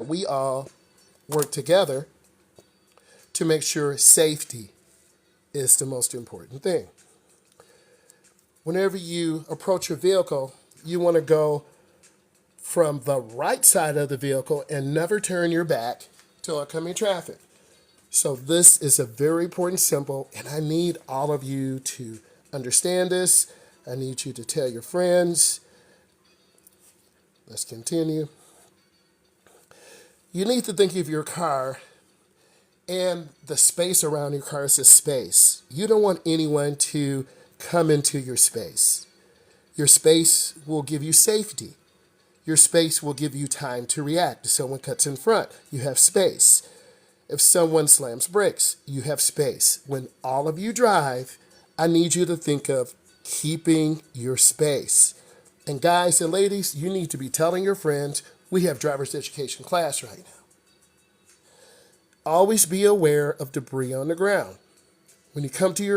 we all work together to make sure safety is the most important thing. Whenever you approach your vehicle, you want to go from the right side of the vehicle and never turn your back to oncoming traffic. So this is a very important symbol, and I need all of you to understand this. I need you to tell your friends. Let's continue. You need to think of your car and the space around your car as a space. You don't want anyone to come into your space. Your space will give you safety. Your space will give you time to react. If someone cuts in front, you have space. If someone slams brakes, you have space. When all of you drive, I need you to think of keeping your space. And guys and ladies, you need to be telling your friends, we have driver's education class right now. Always be aware of debris on the ground. When you come to your